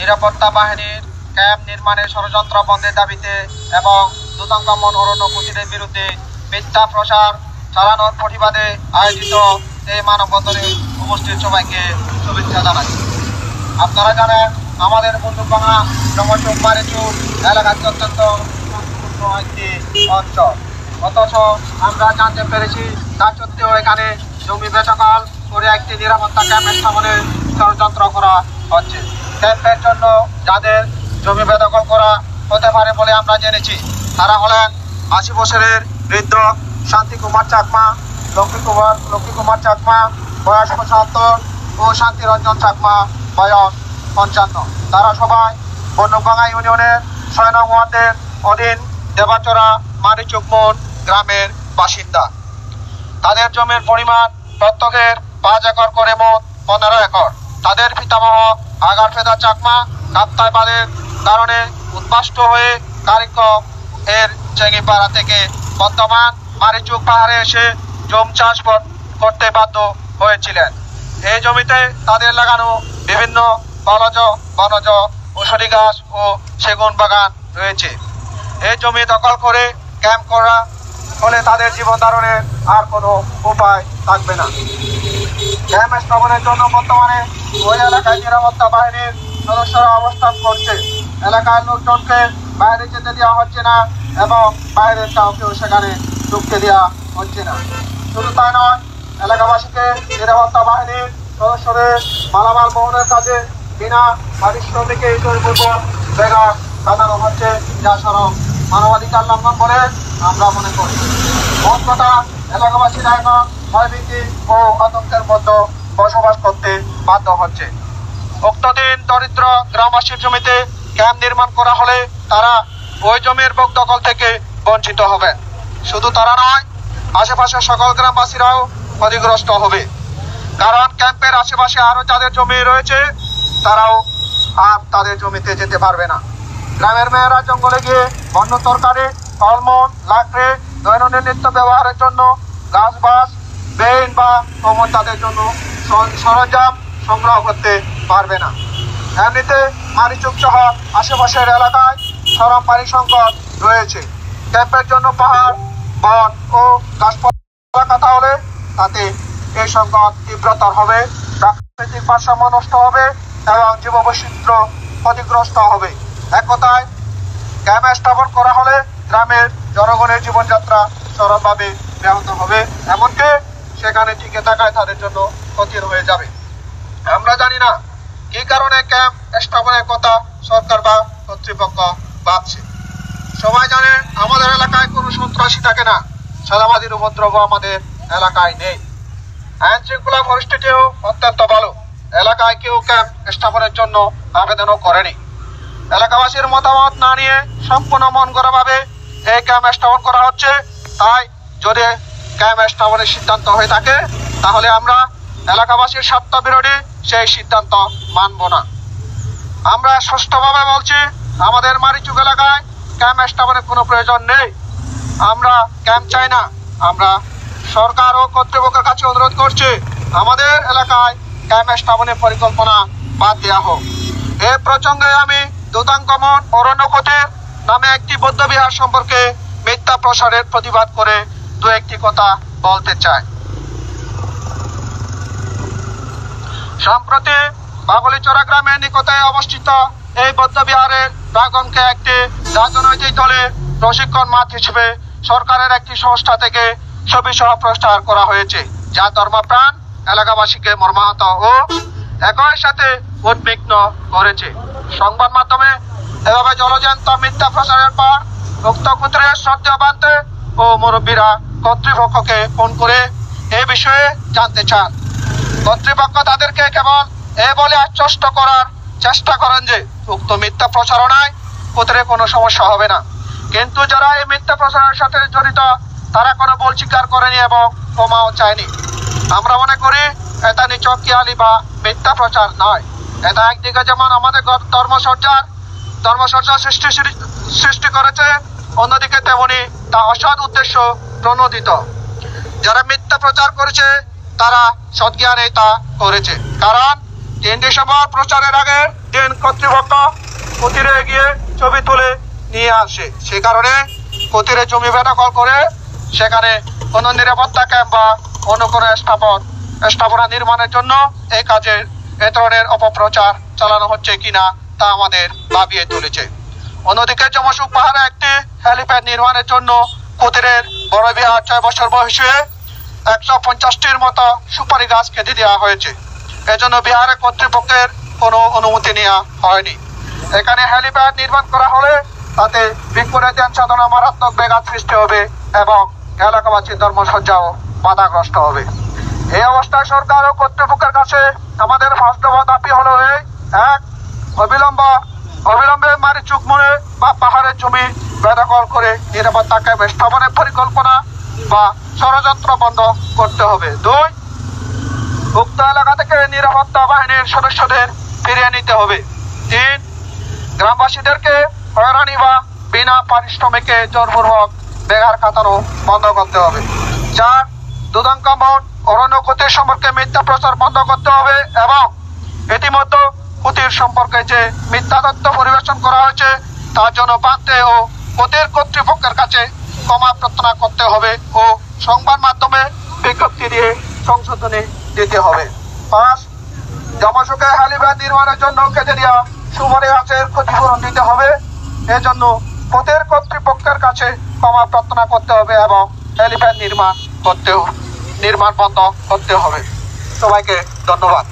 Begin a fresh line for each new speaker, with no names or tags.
নিরাপত্তা বাহিনীর ক্যাম্প নির্মাণের ষড়যন্ত্র বন্ধের দাবিতে এবং দুদঙ্গমন অরণ্য কুচিরের বিরুদ্ধে মিথ্যা প্রচার চালানোর প্রতিবাদে আয়োজিত এই মানববন্ধনে উপস্থিত সবাইকে শুভেচ্ছা জানাচ্ছি। আপনারা জানেন আমাদের বন্দুকভাঙা জমচুপ মারিচুপ এলাকাটি অত্যন্ত গুরুত্বপূর্ণ একটি অঞ্চল, অথচ আমরা জানতে পেরেছি তা সত্ত্বেও এখানে জমি বেদখল করে একটি নিরাপত্তা ক্যাম্প স্থাপনের ষড়যন্ত্র করা হচ্ছে। ক্যাম্পের জন্য যাদের জমি বেদখল করা হতে পারে বলে আমরা জেনেছি তারা হলেন ৮০ বছরের বৃদ্ধ শান্তি কুমার চাকমা, লক্ষ্মী কুমার চাকমা বয়স ৭৫ ও শান্তিরঞ্জন চাকমা বয়স ৫৫। তারা সবাই বন্দুকভাঙা ইউনিয়নের ৬ নং ওয়ার্ডের অধীন দেবাচরা মারিচুপ মোড় গ্রামের বাসিন্দা। তাদের জমির পরিমাণ প্রত্যেকের ৫ একর করে মোট ১৫ একর। তাদের পিতামহ আগারফেদা চাকমা কাপ্তাই বাঁধের কারণে উদ্বাস্ত হয়ে কারিকম এর চেঙ্গিপাড়া থেকে বর্তমান মারিচুপ পাহাড়ে এসে জম চাষ করতে বাধ্য হয়েছিলেন। এই জমিতে তাদের লাগানো বিভিন্ন বনজ ঔষধি গাছ ও সেগুন বাগান রয়েছে। এই জমি দখল করে ক্যাম্প করা হলে তাদের জীবন ধারণের আর কোনো উপায় থাকবে না। ক্যাম্প স্থাপনের জন্য বর্তমানে ওই এলাকায় নিরাপত্তা বাহিনীর সদস্যরা অবস্থান করছে। এলাকার লোকজনকে বাইরে যেতে দেওয়া হচ্ছে না এবং বাইরের কাউকেও সেখানে ঢুকতে দেওয়া হচ্ছে না। শুধু তাই নয়, এলাকাবাসীকে নিরাপত্তা বাহিনীর সদস্যদের মালামাল বহনের কাজে বিনা পারিশ্রমিকে জোরপূর্বক জায়গা কাটানো হচ্ছে, যা সরব মানবাধিকার লঙ্ঘন বলে আমরা মনে করি। মোট কথা, এলাকাবাসীরা এখন ভয়ভীতি ও আতঙ্কের মধ্যে বসবাস করতে বাধ্য হচ্ছে। উক্ত দিন দরিদ্র গ্রামবাসীর জমিতে ক্যাম্প নির্মাণ করা হলে তারা ওই জমির ভোগ দখল থেকে বঞ্চিত হবেন। শুধু তারা নয়, আশেপাশের সকল গ্রামবাসীরাও ক্ষতিগ্রস্ত হবে, কারণ ক্যাম্পের আশেপাশে আরো যাদের জমি রয়েছে তারাও আর তাদের জমিতে যেতে পারবে না। গ্রামের মেয়েরা জঙ্গলে গিয়ে বন্য তরকারি, ফলমূল, লাকড়ি, দৈনন্দিন নিত্য ব্যবহারের জন্য গাছ বাস, বেইন বা কমন তাদের জন্য সরঞ্জাম সংগ্রহ করতে পারবে না। এমনিতে মারিচুপ সহ আশেপাশের এলাকায় চরম পানি সংকট রয়েছে। ক্যাম্পের জন্য পাহাড়, বন ও গাছপালা কাটা হলে তাতে এই সংকট তীব্রতর হবে, প্রাকৃতিক ভারসাম্য নষ্ট হবে এবং জীববৈচিত্র্য ক্ষতিগ্রস্ত হবে। এক কথায়, ক্যাম্প স্থাপন করা হলে গ্রামের জনগণের জীবনযাত্রা চরমভাবে ব্যাহত হবে, এমনকি সেখানে টিকে থাকায় তাদের জন্য ক্ষতির হয়ে যাবে। আমরা জানি না কি কারণে ক্যাম্প স্থাপনের কথা সরকার বা কর্তৃপক্ষ ভাবছে। সবাই জানে আমাদের এলাকায় কোনো সন্ত্রাসী থাকে না, চাঁদাবাজির উপদ্রব আমাদের এলাকায় নেই। আইন শৃঙ্খলা পরিস্থিতিও অত্যন্ত ভালো। এলাকায় কেউ ক্যাম্প স্থাপনের জন্য আবেদনও করেনি। এলাকাবাসীর মতামত না নিয়ে সম্পূর্ণ মন গড়া ভাবে এই ক্যাম্প স্থাপন করা হচ্ছে। তাই যদি ক্যাম্প স্থাপনের সিদ্ধান্ত হয়ে থাকে তাহলে আমরা এলাকাবাসীর স্বার্থ বিরোধী সেই সিদ্ধান্ত মানব না। আমরা স্পষ্টভাবে বলছি, আমাদের মারিচুপ এলাকায় ক্যাম্প স্থাপনের কোনো প্রয়োজন নেই। আমরা ক্যাম্প চাই না। আমরা সরকার ও কর্তৃপক্ষের কাছে অনুরোধ করছি, আমাদের এলাকায় ক্যাম্প স্থাপনের পরিকল্পনা বাদ দেওয়া হোক। এই প্রসঙ্গে আমি দুদঙ্গমন অরণ্য কুচির নামে একটি বৌদ্ধবিহার সম্পর্কে মিথ্যা প্রচারের প্রতিবাদ করে দু একটি কথা বলতে চাই। সম্প্রতি বাবলিচরা গ্রামের নিকটে অবস্থিত এই বৌদ্ধবিহারের প্রাঙ্গণকে একটি রাজনৈতিক দলের প্রশিক্ষণ মাঠ হিসেবে সরকারের একটি সংস্থা থেকে ছবি সহ প্রচার করা হয়েছে, যা ধর্মপ্রাণ এলাকাবাসীকে মর্মাহত ও একই সাথে উদ্বিগ্ন করেছে। সংবাদ মাধ্যমে এভাবে জলজ্যান্ত মিথ্যা প্রচারের পর উক্ত ক্ষেত্রের শ্রদ্ধা বানতে ও মুরব্বীরা কর্তৃপক্ষকে ফোন করে এ বিষয়ে জানতে চান। কর্তৃপক্ষ তাদেরকে কেবল এ বলে আশ্বস্ত করার চেষ্টা করেন যে উক্ত মিথ্যা প্রচারণায় ক্ষেত্রে কোনো সমস্যা হবে না, কিন্তু যারা এই মিথ্যা প্রচারের সাথে জড়িত তারা কোনো ভুল স্বীকার করেনি এবং ক্ষমাও চায়নি। আমরা মনে করি এটা নিছক খেয়ালি বা মিথ্যা প্রচার নয়। এটা একদিকে যেমন আমাদের ধর্মচর্চা সৃষ্টি করেছে, অন্যদিকে তেমনি তা অসৎ উদ্দেশ্য প্রণোদিত। যারা মিথ্যা প্রচার করেছে তারা সৎজ্ঞানে তা করেছে, কারণ 3 ডিসেম্বর প্রচারের আগে দিন কর্তৃপক্ষ কুতিরে গিয়ে ছবি তুলে নিয়ে আসে। সে কারণে কুতিরে জমি বেদখল করে সেখানে কোনো নিরাপত্তা ক্যাম্প বা অন্য কোনো স্থাপনা নির্মাণের জন্য এই কাজের এ ধরনের অপপ্রচার চালানো হচ্ছে কিনা তা আমাদের ভাবিয়ে তুলেছে। অন্যদিকে জমশুক পাহাড়ে একটি হেলিপ্যাড নির্মাণের জন্য কুতিরের বড় বিহার 6 বছর বয়সে 150টির মতো সুপারি গাছ কেটে দেওয়া হয়েছে। এজন্য বিহারের কর্তৃপক্ষের কোনো অনুমতি নেওয়া হয়নি। এখানে হেলিপ্যাড নির্মাণ করা হলে তাতে বিক্ষুব্ধ সাধনা মারাত্মক ব্যাঘাত সৃষ্টি হবে এবং এলাকাবাসীর ধর্মসজ্জাও বাধাগ্রস্ত হবে। এই অবস্থায় সরকার ও কর্তৃপক্ষের কাছে আমাদের ফার্স্ট দাবি হলো এক, অবিলম্বে মারিচুক মোড়ে বা পাহাড়ের জমি বেদখল করে নিরাপত্তা ক্যাম্প স্থাপনের পরিকল্পনা বা ষড়যন্ত্র বন্ধ করতে হবে। 2, উক্ত এলাকা থেকে নিরাপত্তা বাহিনীর সদস্যদের ফিরিয়ে নিতে হবে। 3, গ্রামবাসীদেরকে হয়রানি বা বিনা পারিশ্রমিকে জোরপূর্বক বেঘর কাটানো বন্ধ করতে হবে। 4, দুদঙ্কামন অরণ্য ক্ষতির সম্পর্কে মিথ্যা প্রচার বন্ধ করতে হবে এবং ইতিমধ্যে ক্ষতির সম্পর্কে যে মিথ্যা তথ্য পরিবেশন করা হয়েছে তার জন্য বাধ্য ও ক্ষতির কর্তৃপক্ষের কাছে ক্ষমা প্রার্থনা করতে হবে ও সংবাদ মাধ্যমে বিজ্ঞপ্তি দিয়ে সংশোধনী দিতে হবে। 5, জমশুকে হেলিপ্যাড নির্মাণের জন্য কেটে দেওয়া সুপারি গাছের ক্ষতিপূরণ দিতে হবে। এজন্য ক্ষতির কর্তৃপক্ষের কাছে ক্ষমা প্রার্থনা করতে হবে এবং হেলিপ্যাড নির্মাণ বন্ধ করতে হবে। সবাইকে ধন্যবাদ।